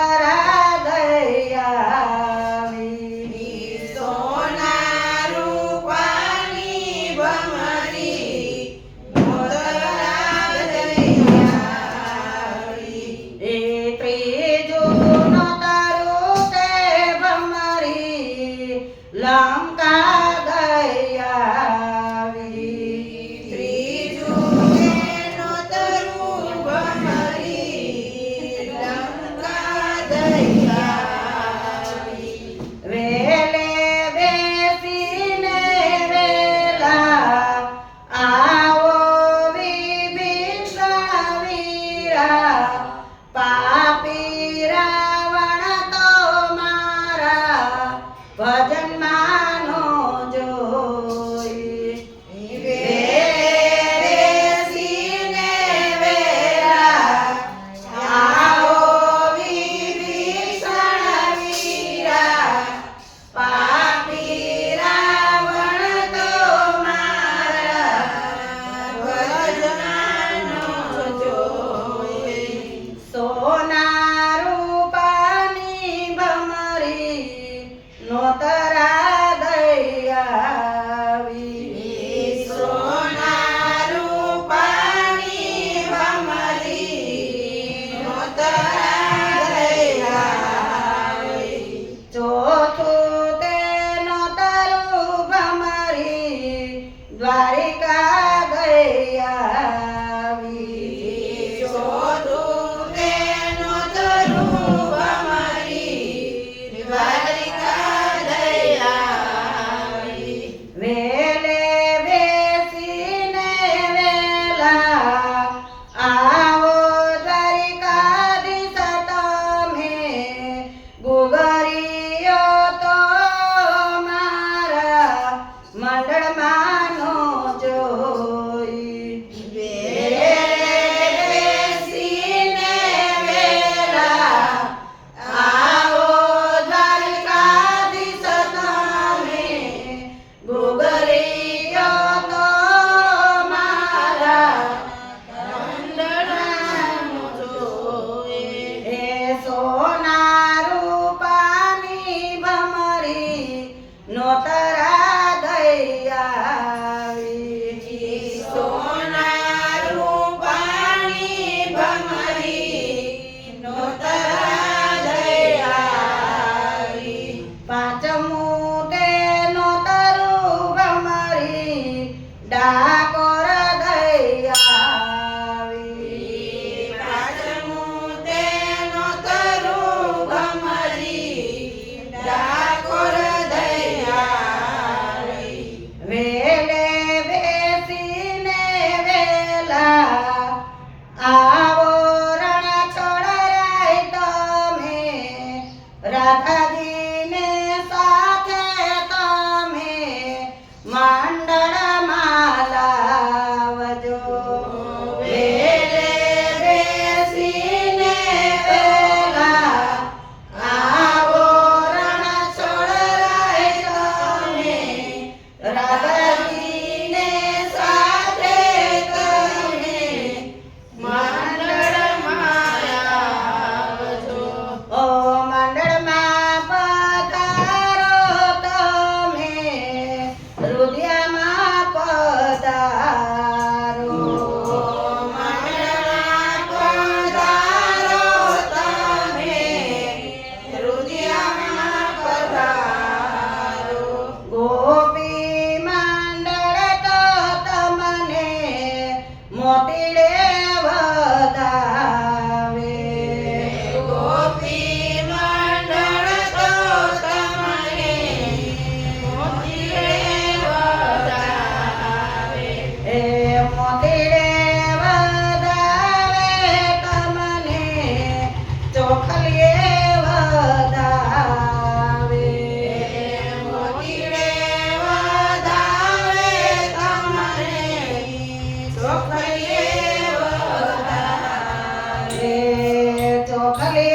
નોતરા દયાવી સોના રૂપાની ભમરી નોતરા દયાવી એ ત્રીજું નોતરું તે ભમરી લંકા દયાવી ત્રીજું તે નોતરું ભમરી લંકા દયાવી વેલે બેસીને વેલા આવો વિભીષણ વીરા પાપી રાવણ તો મારા ભજન માનો જોઈ બેસીને વેલા આવો વિભીષણ વીરા પાપી રાવણ તો મારા ભજનાનો જોઈ સોના રૂપાની ભમરી નોતરા દયાવી સોના રૂપાની ભમરી નોતરા દયાવી ચોથું તે નોતરું ભમરી દ્વારિકા દયાવી ચોથું તે નોતરું ભમરી દ્વારિકા દયાવી વેલે બેસીને વેલા આવો દ્વારિકાધીશ તમે ગુગરીઓ તો મારા મંડળમાંનો જોઈ બેસીને વેલા આવો દ્વારકાધીશ તમે ગુગરીઓ તો મારા મંડળાનો જોઈ એ સોના રૂપાની ભમરી નોતરા દયાવી સોના રૂપાની ભમરી નોતરા દયાવી પાંચમું તે નોતરું ભમરી ડાકોર દયાવી પાંચમું તે નોતરું ભમરી ડાકોર દયાવી વેલે બેસીને વેલા આવો રણ છોડરાય તમે રાધાજીને સાથે તમે મંડળમાં લાવજો વેલે બેસીને વેલા આવો રણ છોડરાય તમે રાધાજીને સાથે તમે મંડળમાં આવજો ઓ મંડળમાં પધારો તમે રુધિયામાં પધારો મંડળમાં પધારો તમે રુધિયામાં પધારો ગોપી મંડળ તો તમને મોતીડે વધાવે ગોપી મંડળ તો તમને મોતીડે વધાવે એ મોતીડે વધાવે તમને ચોખલીએ વધાવે મોતીડે વધાવે તમને ચોખલીએ વધાવે ચોખલી